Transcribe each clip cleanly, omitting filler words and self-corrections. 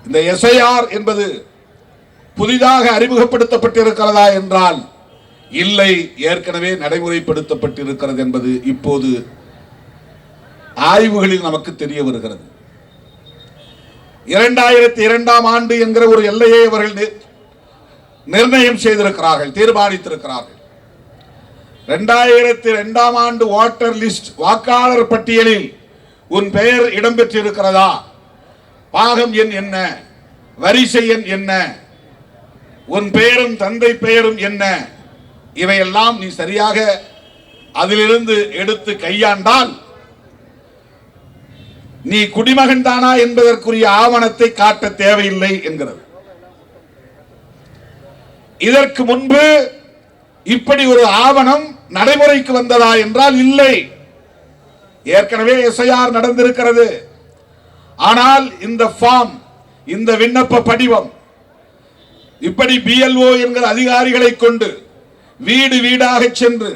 இந்த எஸ்ஐஆர் என்பது புதிதாக அறிமுகப்படுத்தப்பட்டிருக்கிறதா என்றால் இல்லை, ஏற்கனவே நடைமுறைப்படுத்தப்பட்டிருக்கிறது என்பது இப்போது ஆய்வுகளில் நமக்கு தெரிய வருகிறது. 2002ஆம் ஆண்டு என்கிற ஒரு எல்லையை அவர்கள் நிர்ணயம் செய்திருக்கிறார்கள், தீர்மானித்திருக்கிறார்கள். 2002ஆம் ஆண்டு வாட்டர் லிஸ்ட் வாக்காளர் பட்டியலில் உன் பெயர் இடம்பெற்றிருக்கிறதா, பாகம் எண் என்ன, வரிசை எண் என்ன, உன் பெயரும் தந்தை பெயரும் என்ன, இவையெல்லாம் நீ சரியாக அதிலிருந்து எடுத்து கையாண்டால் நீ குடிமகன் தானா என்பதற்குரிய ஆவணத்தை காட்ட தேவையில்லை என்கிறது. இதற்கு முன்பு இப்படி ஒரு ஆவணம் நடைமுறைக்கு வந்ததா என்றால் இல்லை. ஏற்கனவே எஸ்ஐஆர் நடந்திருக்கிறது. ஆனால் இந்த ஃபார்ம், இந்த விண்ணப்ப படிவம் இப்படி பிஎல்ஓ என்கிற அதிகாரிகளை கொண்டு வீடு வீடாக சென்று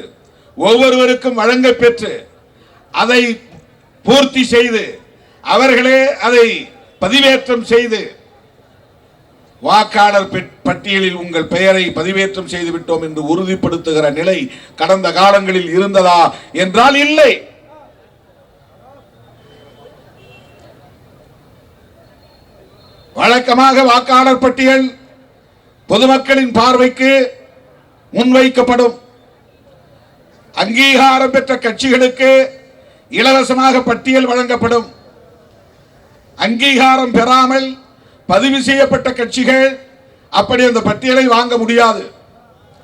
ஒவ்வொருவருக்கும் வழங்க பெற்று அதை பூர்த்தி செய்து அவர்களே அதை பதிவேற்றம் செய்து வாக்காளர் பட்டியலில் உங்கள் பெயரை பதிவேற்றம் செய்து விட்டோம் என்று உறுதிப்படுத்துகிற நிலை கடந்த காலங்களில் இருந்ததா என்றால் இல்லை. வழக்கமாக வாக்காளர் பட்டியல் பொதுமக்களின் பார்வைக்கு முன்வைக்கப்படும். அங்கீகாரம் பெற்ற கட்சிகளுக்கு இலவசமாக பட்டியல் வழங்கப்படும். அங்கீகாரம் பெறாமல் பதிவு செய்யப்பட்ட கட்சிகள் அப்படி அந்த பட்டியலை வாங்க முடியாது.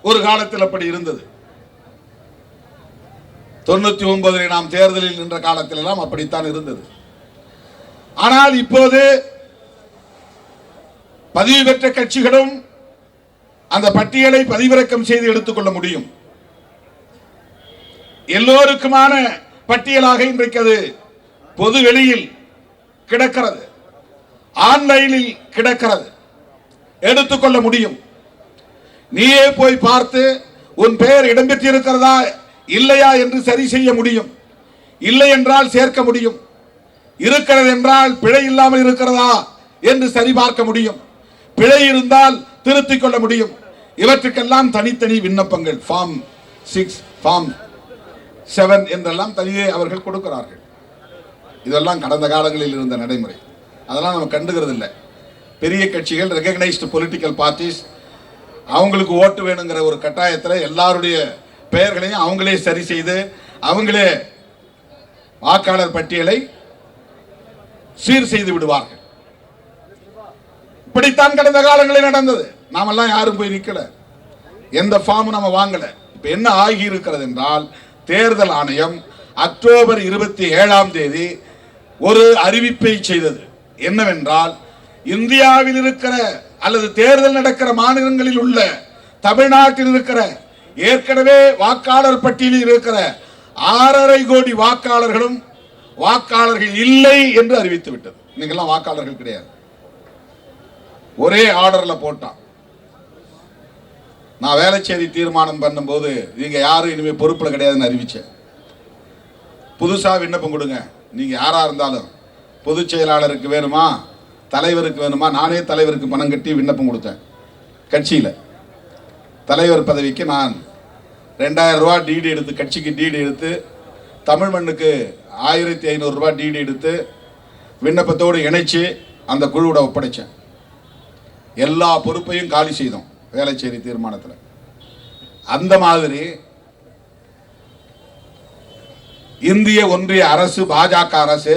ஒரு காலத்தில் அப்படி இருந்தது. 99 நாம் தேர்தலில் நின்ற காலத்தில் எல்லாம் அப்படித்தான் இருந்தது. ஆனால் இப்போது பதிவு பெற்ற கட்சிகளும் அந்த பட்டியலை பதிவிறக்கம் செய்து எடுத்துக்கொள்ள முடியும். எல்லோருக்குமான பட்டியலாக இன்றைக்கு அது பொது வெளியில் கிடக்கிறது, ஆன்லைனில் கிடக்கிறது, எடுத்துக்கொள்ள முடியும். நீயே போய் பார்த்து உன் பெயர் இடம்பெற்றிருக்கிறதா இல்லையா என்று சரி செய்ய முடியும். இல்லை என்றால் சேர்க்க முடியும், இருக்கிறது என்றால் பிழை இல்லாமல் இருக்கிறதா என்று சரி பார்க்க முடியும், பிழை இருந்தால் திருத்திக் கொள்ள முடியும். இவற்றுக்கெல்லாம் தனித்தனி விண்ணப்பங்கள், ஃபார்ம் 6, ஃபார்ம் 7 என்றெல்லாம் தனியே அவர்கள் கொடுக்கிறார்கள். இதெல்லாம் கடந்த காலங்களில் இருந்த நடைமுறை. அதெல்லாம் நம்ம கண்டுகிறது இல்லை. பெரிய கட்சிகள், ரெகக்னைஸ்டு பொலிட்டிக்கல் பார்ட்டிஸ், அவங்களுக்கு ஓட்டு வேணுங்கிற ஒரு கட்டாயத்தில் எல்லாருடைய பெயர்களையும் அவங்களே சரி செய்து அவங்களே வாக்காளர் பட்டியலை சீர் செய்து விடுவார்கள். இப்படித்தான் கடந்த காலங்களில் நடந்தது. நாமெல்லாம் யாரும் போய் நிக்கல, எந்த ஃபார்மும் நம்ம வாங்கல. இப்ப என்ன ஆகி இருக்கிறது என்றால், தேர்தல் ஆணையம் அக்டோபர் 27ஆம் தேதி ஒரு அறிவிப்பை செய்தது. என்னவென்றால், இந்தியாவில் இருக்கிற அல்லது தேர்தல் நடக்கிற மாநிலங்களில் உள்ள, தமிழ்நாட்டில் இருக்கிற ஏற்கனவே வாக்காளர் பட்டியலில் இருக்கிற 6.5 கோடி வாக்காளர்களும் வாக்காளர்கள் இல்லை என்று அறிவித்து விட்டது. நீங்கெல்லாம் வாக்காளர்கள் கிடையாது. ஒரே ஆர்டர்ல போட்டான். நான் வேலைச்சேரி தீர்மானம் பண்ணும்போது நீங்க யாரும் இனிமே பொறுப்புல கிடையாதுன்னு அறிவிச்சேன். புதுசா விண்ணப்பம் கொடுங்க, நீங்க யாரா இருந்தாலும். பொதுச் செயலாளருக்கு வேணுமா, தலைவருக்கு வேணுமா, நானே தலைவருக்கு பணம் கட்டி விண்ணப்பம் கொடுத்தேன். கட்சியில தலைவர் பதவிக்கு நான் 2000 ரூபாய் டிடி எடுத்து, கட்சிக்கு டிடி எடுத்து, தமிழ் மண்ணுக்கு 1500 ரூபாய் டிடி எடுத்து விண்ணப்பத்தோடு இணைச்சு அந்த குழுவோட ஒப்படைச்சேன். எல்லா பொறுப்பையும் காலி செய்தோம் வேலைச்சேரி தீர்மானத்தில். அந்த மாதிரி இந்திய ஒன்றிய அரசு, பாஜக அரசு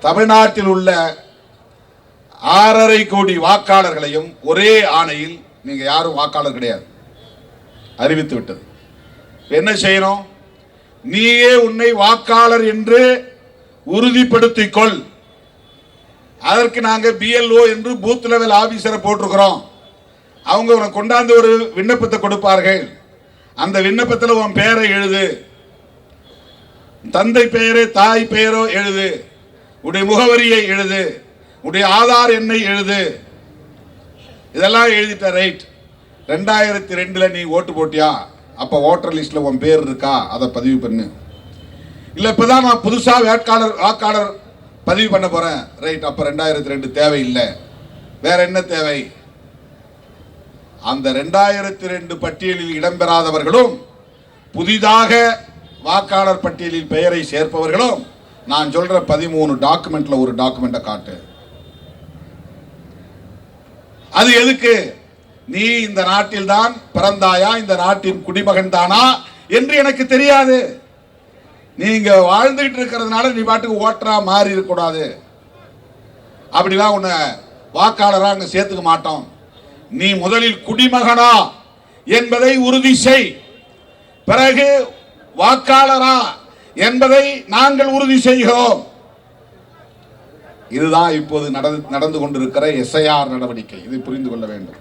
தமிழ்நாட்டில் உள்ள 6.5 கோடி வாக்காளர்களையும் ஒரே ஆணையில் நீங்க யாரும் வாக்காளர் கிடையாது அறிவித்து விட்டது. என்ன செய்யணும்? நீயே உன்னை வாக்காளர் என்று உறுதிப்படுத்திக் கொள். அதற்கு நாங்க பிஎல்ஓ என்று பூத் லெவல் ஆபீசரை போட்டிருக்கிறோம். அவங்க உனக்கு கொண்டாந்து ஒரு விண்ணப்பத்தை கொடுப்பார்கள். அந்த விண்ணப்பத்தில் உன் பெயரை எழுது, தந்தை பெயரே தாய் பெயரோ எழுது, உடைய முகவரியை எழுது, உடைய ஆதார் எண்ணை எழுது. இதெல்லாம் எழுதிட்ட. ரைட். 2002 நீ ஓட்டு போட்டியா, அப்ப ஓட்டர் லிஸ்ட்ல உன் பேர் இருக்கா, அதை பதிவு பண்ணு. இல்ல இப்பதான் நான் புதுசா வாக்காளர் பதிவு பண்ண போறேன். ரைட். அப்ப 2002 தேவையில்லை, வேற என்ன தேவை? அந்த 2002 பட்டியலில் இடம்பெறாதவர்களும் புதிதாக வாக்காளர் பட்டியலில் பெயரை சேர்ப்பவர்களும் நான் சொல்ற 13 டாக்குமெண்ட்ல ஒரு டாக்குமெண்ட்டை காட்டு. அது எதுக்கு? நீ இந்த நாட்டில் தான் பிறந்தாயா, இந்த நாட்டின் குடிமகன் தானா என்று எனக்கு தெரியாது. நீங்க வாழ்ந்துகிட்டு இருக்கிறதுனால நீ பாட்டுக்கு ஓட்டரா மாறி இருக்கக்கூடாது. அப்படிலாம் உன்னை வாக்காளரா அங்க சேர்த்துக்க மாட்டோம். நீ முதலில் குடிமகனா என்பதை உறுதி செய், பிறகு வாக்காளரா என்பதை நாங்கள் உறுதி செய்கிறோம். இதுதான் இப்போது நடந்து கொண்டிருக்கிற எஸ்ஐஆர் நடவடிக்கை. இதை புரிந்து கொள்ள வேண்டும்.